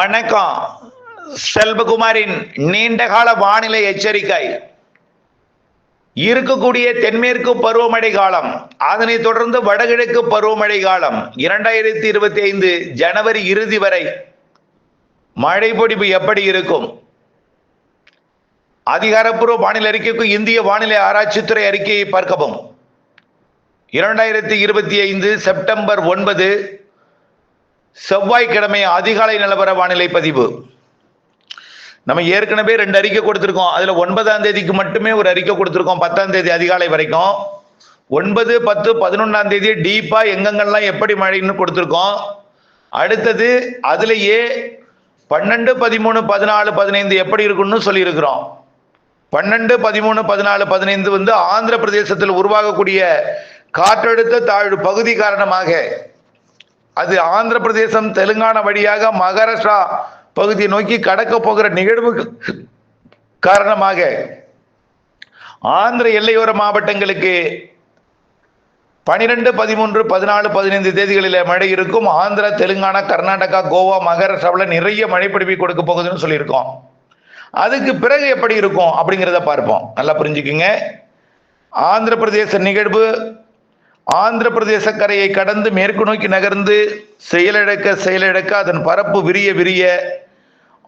வணக்கம். செல்வகுமாரின் நீண்டகால வானிலை எச்சரிக்கை. இருக்கக்கூடிய தென்மேற்கு பருவமழை காலம், அதனைத் தொடர்ந்து வடகிழக்கு பருவமழை காலம் 2025 ஜனவரி இறுதி வரை மழை பொழிவு எப்படி இருக்கும்? அதிகாரப்பூர்வ வானிலை அறிக்கைக்கு இந்திய வானிலை ஆராய்ச்சித்துறை அறிக்கையை பார்க்கவும். 2025 செப்டம்பர் 9 செவ்வாய்க்கிழமை அதிகாலை நிலவர வானிலை பதிவு. நம்ம ஏற்கனவே 2 அறிக்கை கொடுத்திருக்கோம். அதுல 9ஆம் தேதிக்கு மட்டுமே ஒரு அறிக்கை கொடுத்திருக்கோம், 10ஆம் தேதி அதிகாலை வரைக்கும். 9, 10, 11ஆம் தேதி டீப்பா எங்கெங்கெல்லாம் எப்படி மழைன்னு கொடுத்திருக்கோம். அடுத்தது அதுலயே 12, 13, 14, 15 எப்படி இருக்குன்னு சொல்லி இருக்கிறோம். 12, 13, 14, 15 ஆந்திர பிரதேசத்தில் உருவாகக்கூடிய காற்றழுத்த தாழ்வு பகுதி காரணமாக, அது ஆந்திர பிரதேசம் தெலுங்கானா வழியாக மகாராஷ்டிரா பகுதியை நோக்கி கடக்க போகிற நிகழ்வு காரணமாக ஆந்திர எல்லையோர மாவட்டங்களுக்கு 12, 13, 14, 15 தேதிகளில் மழை இருக்கும். ஆந்திரா, தெலுங்கானா, கர்நாடகா, கோவா, மகாராஷ்டிராவில் நிறைய மழை பொழிவு கொடுக்க போகுதுன்னு சொல்லியிருக்கோம். அதுக்கு பிறகு எப்படி இருக்கும் அப்படிங்கிறத பார்ப்போம். நல்லா புரிஞ்சுக்குங்க. ஆந்திர பிரதேச நிகழ்வு ஆந்திர பிரதேச கரையை கடந்து மேற்கு நோக்கி நகர்ந்து செயலிழக்க அதன் பரப்பு விரிய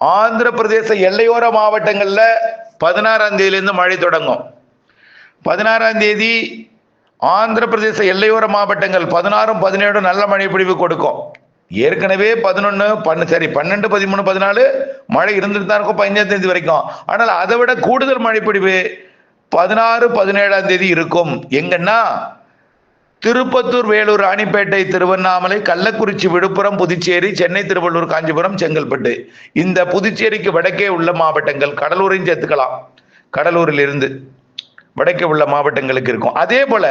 ஆந்திர பிரதேச எல்லையோர மாவட்டங்கள்ல 16ஆம் தேதியிலிருந்து மழை தொடங்கும். 16ஆம் தேதி ஆந்திர பிரதேச எல்லையோர மாவட்டங்கள் 16, 17 நல்ல மழை பொழிவு கொடுக்கும். ஏற்கனவே 11, 12, 13, 14 மழை இருந்துட்டு தான் இருக்கும் 15ஆம் தேதி வரைக்கும். ஆனால் அதை விட கூடுதல் மழை பொழிவு 16, 17ஆம் தேதி இருக்கும். எங்கன்னா திருப்பத்தூர், வேலூர், ராணிப்பேட்டை, திருவண்ணாமலை, கள்ளக்குறிச்சி, விழுப்புரம், புதுச்சேரி, சென்னை, திருவள்ளூர், காஞ்சிபுரம், செங்கல்பட்டு. இந்த புதுச்சேரிக்கு வடக்கே உள்ள மாவட்டங்கள், கடலூரையும் சேர்த்துக்கலாம், கடலூரில் இருந்து வடக்கே உள்ள மாவட்டங்களுக்கு இருக்கும். அதே போல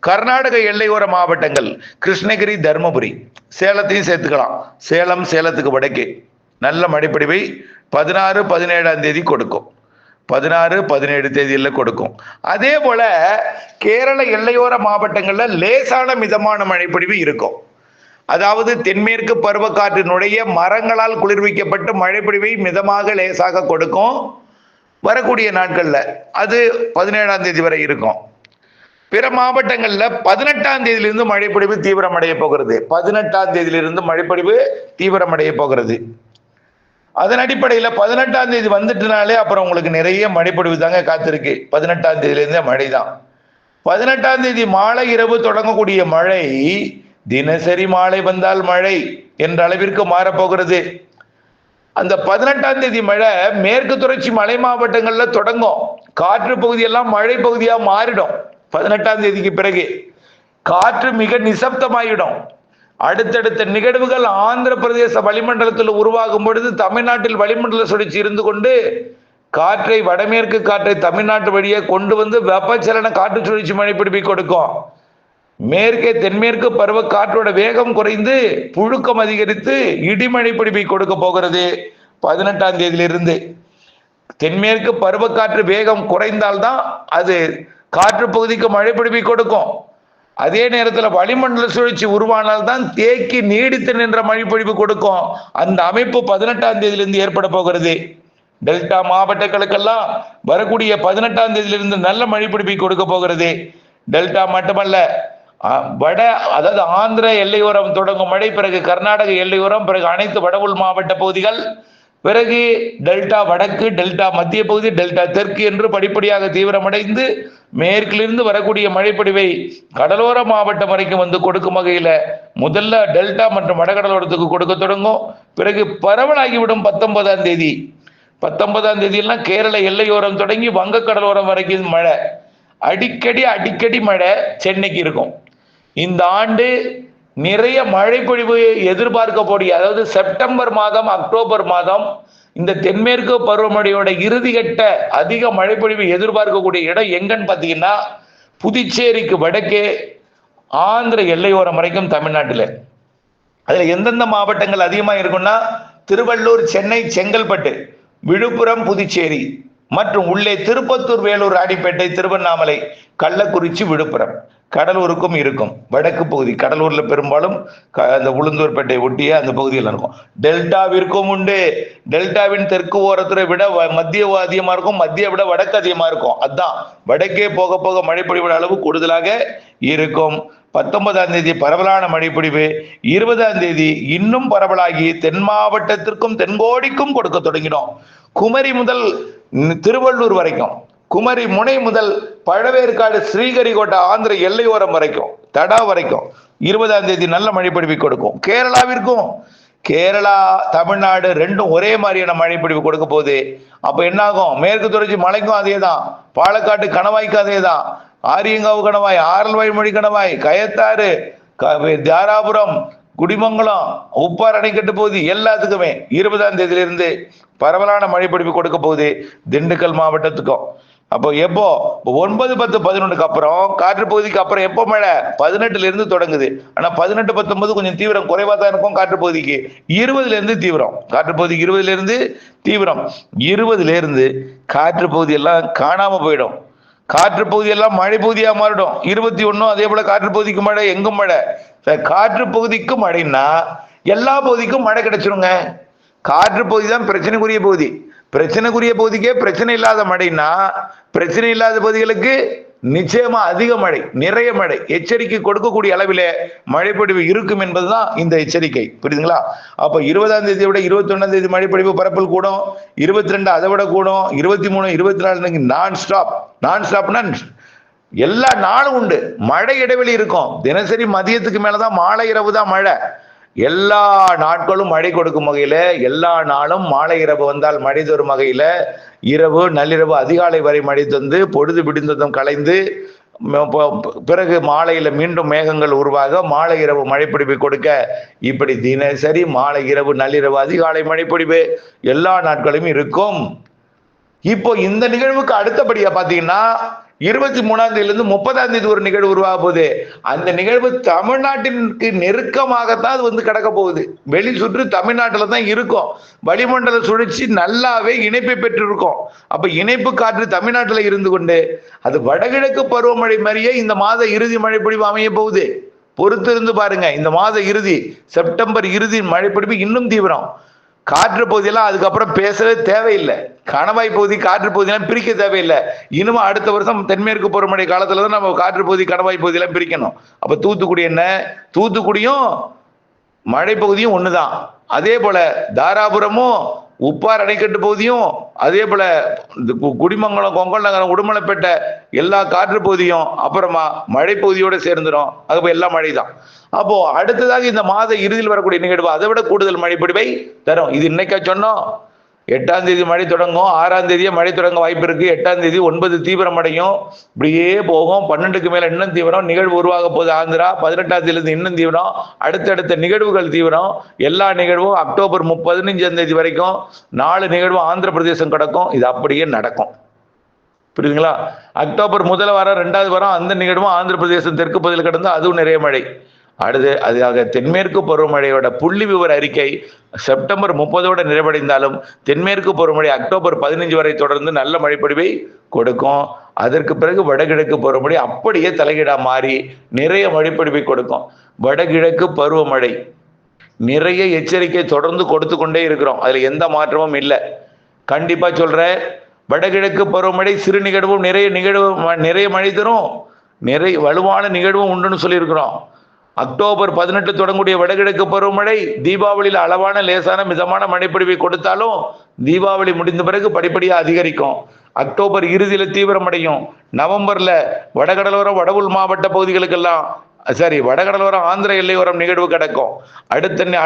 கர்நாடக எல்லையோர மாவட்டங்கள் கிருஷ்ணகிரி, தர்மபுரி, சேலத்தையும் சேர்த்துக்கலாம். சேலம், சேலத்துக்கு வடக்கே நல்ல மழைப்பொழிவை 16, 17ஆம் தேதி கொடுக்கும். 16, 17 தேதியில் கொடுக்கும். அதே போல கேரள எல்லையோர மாவட்டங்கள்ல லேசான மிதமான மழைப்பொழிவு இருக்கும். அதாவது தென்மேற்கு பருவக்காற்றினுடைய மரங்களால் குளிர்விக்கப்பட்டு மழைப்பொழிவை மிதமாக லேசாக கொடுக்கும். வரக்கூடிய நாட்கள்ல அது 17ஆம் தேதி வரை இருக்கும். பிற மாவட்டங்கள்ல 18ஆம் தேதியிலிருந்து மழைப்பொழிவு தீவிரமடைய போகிறது. 18ஆம் தேதியிலிருந்து மழைப்பொழிவு தீவிரமடைய போகிறது. அதன் அடிப்படையில் 18ஆம் தேதி வந்துட்டுனாலே அப்புறம் உங்களுக்கு நிறைய மழைப்பொழிவு தாங்க காத்திருக்கு. 18ஆம் தேதியிலிருந்தே மழை தான். 18ஆம் தேதி மாலை இரவு தொடங்கக்கூடிய மழை தினசரி மாலை வந்தால் மழை என்ற அளவிற்கு மாறப்போகிறது. அந்த 18ஆம் தேதி மழை மேற்கு தொடர்ச்சி மலை மாவட்டங்கள்ல தொடங்கும். காற்று பகுதியெல்லாம் மழை பகுதியா மாறிடும். 18ஆம் தேதிக்கு பிறகு காற்று மிக நிசப்தமாயிடும். அடுத்தடுத்த நிகழ்வுகள் ஆந்திர பிரதேச வளிமண்டலத்தில் உருவாகும் பொழுது தமிழ்நாட்டில் வளிமண்டல சுழற்சி இருந்து கொண்டு காற்றை, வடமேற்கு காற்றை தமிழ்நாட்டு வழியே கொண்டு வந்து வெப்பச்சலன காற்று சுழற்சி மழை பிடிப்பை கொடுக்கும். மேற்கே தென்மேற்கு பருவ காற்றோட வேகம் குறைந்து புழுக்கம் அதிகரித்து இடிமழை பிடிப்பை கொடுக்க போகிறது. 18ஆம் தேதியிலிருந்து தென்மேற்கு பருவக்காற்று வேகம் குறைந்தால்தான் அது காற்று பகுதிக்கு மழை பிடிப்பை கொடுக்கும். அதே நேரத்தில் வளிமண்டல சுழற்சி உருவானால்தான் தேக்கி நீடித்து நின்ற மழை பொழிவு கொடுக்கும். அந்த அமைப்பு 18ஆம் தேதியிலிருந்து ஏற்பட போகிறது. டெல்டா மாவட்டங்களுக்கெல்லாம் வரக்கூடிய 18ஆம் தேதியிலிருந்து நல்ல மழை பொழிவை கொடுக்க போகிறது. டெல்டா மட்டுமல்ல, அதாவது ஆந்திர எல்லையோரம் தொடங்கும் மழை, பிறகு கர்நாடக எல்லையோரம், பிறகு அனைத்து வட உள் மாவட்ட பகுதிகள், பிறகு டெல்டா வடக்கு, டெல்டா மத்திய பகுதி, டெல்டா தெற்கு என்று படிப்படியாக தீவிரமடைந்து மேற்கிலிருந்து வரக்கூடிய மழைப்பொழிவை கடலோர மாவட்டம் வரைக்கும் வந்து கொடுக்கும் வகையில முதல்ல டெல்டா மற்றும் வடகடலோரத்துக்கு கொடுக்க தொடங்கும். பிறகு பரவலாகிவிடும் 19ஆம் தேதி. 19ஆம் தேதியெல்லாம் கேரள எல்லையோரம் தொடங்கி வங்கக்கடலோரம் வரைக்கும் மழை, அடிக்கடி மழை சென்னைக்கு இருக்கும். இந்த ஆண்டு நிறைய மழை பொழிவு எதிர்பார்க்கக்கூடிய, அதாவது செப்டம்பர் மாதம், அக்டோபர் மாதம் இந்த தென்மேற்கு பருவமழையோட இறுதிக்கட்ட அதிக மழைப்பொழிவு எதிர்பார்க்கக்கூடிய இடம் எங்கன்னு பார்த்தீங்கன்னா புதுச்சேரிக்கு வடக்கே ஆந்திர எல்லையோரம் வரைக்கும் தமிழ்நாட்டில். அதில் எந்தெந்த மாவட்டங்கள் அதிகமாக இருக்குன்னா திருவள்ளூர், சென்னை, செங்கல்பட்டு, விழுப்புரம், புதுச்சேரி மற்றும் உள்ளே திருப்பத்தூர், வேலூர், ராணிப்பேட்டை, திருவண்ணாமலை, கள்ளக்குறிச்சி, விழுப்புரம். கடலூருக்கும் இருக்கும். வடக்கு பகுதி கடலூர்ல பெரும்பாலும் அந்த உளுந்தூர்பேட்டை ஒட்டிய அந்த பகுதியில் இருக்கும். டெல்டாவிற்கும் உண்டு. டெல்டாவின் தெற்கு ஓரத்தை விட மத்திய அதிகமா இருக்கும், மத்திய விட வடக்கு அதிகமா இருக்கும். அதுதான் வடக்கே போக போக மழைப்பொழிவு அளவு கூடுதலாக இருக்கும். 19ஆம் தேதி பரவலான மழைப்பொழிவு, 20ஆம் தேதி இன்னும் பரவலாகி தென் மாவட்டத்திற்கும் தென்கோடிக்கும் கொடுக்க தொடங்கினோம். குமரி முதல் திருவள்ளூர் வரைக்கும், குமரி முனை முதல் பழவேற்காடு ஸ்ரீஹரிகோட்டா ஆந்திர எல்லையோரம் வரைக்கும், தடா வரைக்கும் 20ஆம் தேதி நல்ல மழைப்பொழிவு கொடுக்கும். கேரளாவிற்கும், கேரளா தமிழ்நாடு ரெண்டும் ஒரே மாதிரியான மழைப்பொழிவு கொடுக்க போகுது. அப்ப என்ன ஆகும்? மேற்கு தொடர்ச்சி மலைக்கும் அதே தான், பாலக்காட்டு கணவாய்க்கும் அதே தான், ஆரியங்காவு கணவாய், ஆரல்வாய்மொழி கணவாய், கயத்தாறு, தாராபுரம், குடிமங்கலம், உப்பார் அணைக்கட்டு பகுதி எல்லாத்துக்குமே 20ஆம் தேதியிலிருந்து பரவலான மழைப்பொழிவு கொடுக்க போகுது. திண்டுக்கல் மாவட்டத்துக்கும். அப்போ எப்போ 9, 10, 11க்கு அப்புறம் காற்று பகுதிக்கு அப்புறம் எப்போ மழை? 18ல இருந்து தொடங்குது. ஆனா 18, 19 கொஞ்சம் தீவிரம் குறைவா தான் இருக்கும். காற்று பகுதிக்கு 20ல இருந்து தீவிரம், காற்று பகுதிக்கு 20ல இருந்து தீவிரம், 20ல இருந்து காற்று பகுதி எல்லாம் காணாம போயிடும். காற்று பகுதி எல்லாம் மழை பகுதியா மாறிடும். 21 அதே போல காற்று பகுதிக்கு மழை, எங்கும் மழை. காற்று பகுதிக்கு மழைன்னா எல்லா பகுதிக்கும் மழை கிடைச்சிருங்க. காற்று பகுதி தான் பிரச்சனைக்குரிய பகுதி. பிரச்சனைக்குரிய பகுதிக்கே பிரச்சனை இல்லாத மழைன்னா பிரச்சனை இல்லாத பகுதிகளுக்கு நிச்சயமா அதிக மழை, நிறைய மழை, எச்சரிக்கை கொடுக்கக்கூடிய அளவிலே மழைப்பொழிவு இருக்கும் என்பதுதான் இந்த எச்சரிக்கை. புரியுதுங்களா? அப்ப 20ஆம் தேதியை விட 21ஆம் தேதி மழைப்பொழிவு பரப்பல் கூடும், 22 அதை விட கூடும், 23, 24 நான் ஸ்டாப்னா எல்லா நாளும் உண்டு. மழை இடைவெளி இருக்கும். தினசரி மதியத்துக்கு மேலதான் மாலை இரவு தான் மழை. எல்லா நாட்களும் மழை கொடுக்கும் வகையில, எல்லா நாளும் மாலை இரவு வந்தால் மழை தரும் வகையில, இரவு நள்ளிரவு அதிகாலை வரை மழை தந்து பொழுது விடிந்ததும் கலைந்து பிறகு மாலையில மீண்டும் மேகங்கள் உருவாக மாலை இரவு மழைப்பொழிவு கொடுக்க, இப்படி தினசரி மாலை இரவு நள்ளிரவு அதிகாலை மழைப்பொழிவு எல்லா நாட்களும் இருக்கும். இப்போ இந்த நிகழ்வுக்கு அடுத்தபடியா பாத்தீங்கன்னா 23ஆம் தேதியிலிருந்து 30ஆம் தேதி ஒரு நிகழ்வு உருவாக போகுது. அந்த நிகழ்வு தமிழ்நாட்டிற்கு நெருக்கமாகத்தான் அது வந்து கிடக்க போகுது. வெளி சுற்று தமிழ்நாட்டில் தான் இருக்கும். வளிமண்டல சுழற்சி நல்லாவே இணைப்பை பெற்றிருக்கும். அப்ப இணைப்பு காற்று தமிழ்நாட்டில் இருந்து கொண்டு அது வடகிழக்கு பருவமழை மாதிரியே இந்த மாத இறுதி மழைப்பொழிவு அமைய போகுது. பொறுத்திருந்து பாருங்க. இந்த மாத இறுதி செப்டம்பர் இறுதி மழைப்பொழிவு இன்னும் தீவிரம். காற்று பகுதியெல்லாம் அதுக்கப்புறம் பேசவே தேவையில்லை. கணவாய் பகுதி காற்று பகுதியெல்லாம் பிரிக்க தேவையில்லை. இனிமே அடுத்த வருஷம் தென்மேற்கு பருவமழை காலத்துல தான் நம்ம காற்று பகுதி கணவாய் பகுதியெல்லாம் பிரிக்கணும். அப்ப தூத்துக்குடி என்ன? தூத்துக்குடியும் மழை பகுதியும் ஒண்ணுதான். அதே போல தாராபுரமும் உப்பார் அணைக்கட்டு பகுதியும், அதே போல குடிமங்கலம், கொங்கல் நகரம், உடுமலைப்பேட்டை எல்லா காற்று பகுதியும் அப்புறமா மழை பகுதியோட சேர்ந்துடும். அது எல்லாம் மழை தான். அப்போ அடுத்ததாக இந்த மாத இறுதியில் வரக்கூடிய நிகழ்வு அதை விட கூடுதல் மழைப்பொழிவை தரும். இது இன்னைக்கா சொன்னோம்? 8ஆம் தேதி மழை தொடங்கும், 6ஆம் தேதியே மழை தொடங்க வாய்ப்பு இருக்கு. 8ஆம் தேதி 9 தீவிரம் அடையும், இப்படியே போகும். 12க்கு மேல இன்னும் தீவிரம் நிகழ்வு உருவாக போகுது ஆந்திரா. 18ஆம் தேதியிலிருந்து இன்னும் தீவிரம், அடுத்தடுத்த நிகழ்வுகள் தீவிரம். எல்லா நிகழ்வும் அக்டோபர் 15ஆம் தேதி வரைக்கும் 4 நிகழ்வு ஆந்திர பிரதேசம் கிடக்கும். இது அப்படியே நடக்கும். புரியுதுங்களா? அக்டோபர் முதல் வாரம் 2வது வாரம் அந்த நிகழ்வும் ஆந்திர பிரதேசம் தெற்கு பகுதியில் கிடந்து அதுவும் நிறைய மழை. அடுத்து அதுக்காக தென்மேற்கு பருவமழையோட புள்ளி விவர அறிக்கை செப்டம்பர் 30ஓட நிறைவடைந்தாலும் தென்மேற்கு பருவமழை அக்டோபர் 15 வரை தொடர்ந்து நல்ல மழைப்பொழிவை கொடுக்கும். அதற்கு பிறகு வடகிழக்கு பருவமழை அப்படியே தலைகீழா மாறி நிறைய மழைப்பொழிவை கொடுக்கும். வடகிழக்கு பருவமழை நிறைய எச்சரிக்கை தொடர்ந்து கொடுத்து கொண்டே இருக்கிறோம். அதுல எந்த மாற்றமும் இல்லை. கண்டிப்பா சொல்றேன், வடகிழக்கு பருவமழை சிறு நிகழ்வும் நிறைய மழை தரும், நிறைய வலுவான நிகழ்வும் உண்டுன்னு சொல்லியிருக்கிறோம். அக்டோபர் 18 தொடங்கக்கூடிய வடகிழக்கு பருவமழை தீபாவளியில் அளவான லேசான மிதமான மழைப்பொழிவை கொடுத்தாலும் தீபாவளி முடிந்த பிறகு படிப்படியா அதிகரிக்கும். அக்டோபர் இறுதியில தீவிரமடையும். நவம்பர்ல வடகடலோரம் வடவுள் மாவட்ட பகுதிகளுக்கெல்லாம் வடகடலோரம் ஆந்திர எல்லையோரம் நிகழ்வு கிடக்கும்.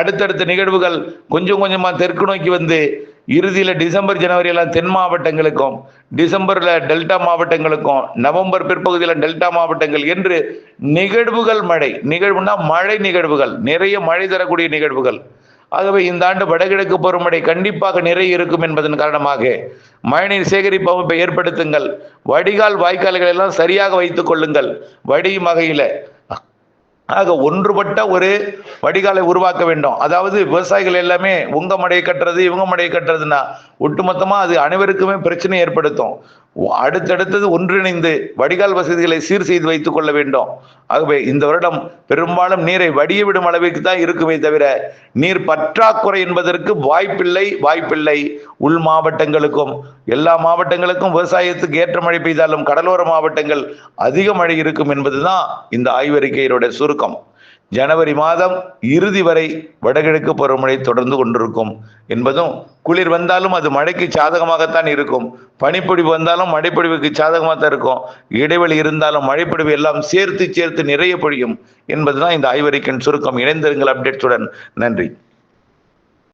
அடுத்தடுத்த நிகழ்வுகள் கொஞ்சம் கொஞ்சமா தெற்கு நோக்கி வந்து இறுதியில டிசம்பர் ஜனவரி எல்லாம் தென் மாவட்டங்களுக்கும், டிசம்பர்ல டெல்டா மாவட்டங்களுக்கும், நவம்பர் பிற்பகுதியில டெல்டா மாவட்டங்கள் என்று நிகழ்வுனா மழை நிகழ்வுகள், நிறைய மழை தரக்கூடிய நிகழ்வுகள். ஆகவே இந்த ஆண்டு வடகிழக்கு பருவமழை கண்டிப்பாக நிறைய இருக்கும் என்பதன் காரணமாக மழைநீர் சேகரிப்பு அமைப்பை ஏற்படுத்துங்கள். வடிகால் வாய்க்கால்கள் எல்லாம் சரியாக வைத்துக் கொள்ளுங்கள். வடியும் வகையில ஆக ஒன்றுபட்ட ஒரு வடிகாலை உருவாக்க வேண்டும். அதாவது விவசாயிகள் எல்லாமே உங்க மடையை கட்டுறது இவங்க மடையை கட்டுறதுன்னா ஒட்டுமொத்தமா அது அனைவருக்குமே பிரச்சனை ஏற்படுத்தும். அடுத்தடுத்தது ஒன்றிணைந்து வடிகால் வசதிகளை சீர் செய்து வைத்துக் கொள்ள வேண்டும். ஆகவே இந்த வருடம் பெரும்பாலும் நீரை வடிய விடும் அளவிற்கு தான் இருக்குமே தவிர நீர் பற்றாக்குறை என்பதற்கு வாய்ப்பில்லை. உள் மாவட்டங்களுக்கும் எல்லா மாவட்டங்களுக்கும் விவசாயத்துக்கு ஏற்ற மழை பெய்தாலும் கடலோர மாவட்டங்கள் அதிக மழை இருக்கும் என்பதுதான் இந்த ஆய்வறிக்கையினுடைய சுருக்கம். ஜனவரி மாதம் இறுதி வரை வடகிழக்கு பருவமழை தொடர்ந்து கொண்டிருக்கும் என்பதும், குளிர் வந்தாலும் அது மழைக்கு சாதகமாகத்தான் இருக்கும், பனிப்பொழிவு வந்தாலும் மழைப்பொழிவுக்கு சாதகமாக தான் இருக்கும், இடைவெளி இருந்தாலும் மழைப்பொழிவு எல்லாம் சேர்த்து நிறைய பொழியும் என்பதுதான் இந்த ஆய்வறிக்கையின் சுருக்கம். இணைந்திருங்கள் அப்டேட்ஸுடன். நன்றி.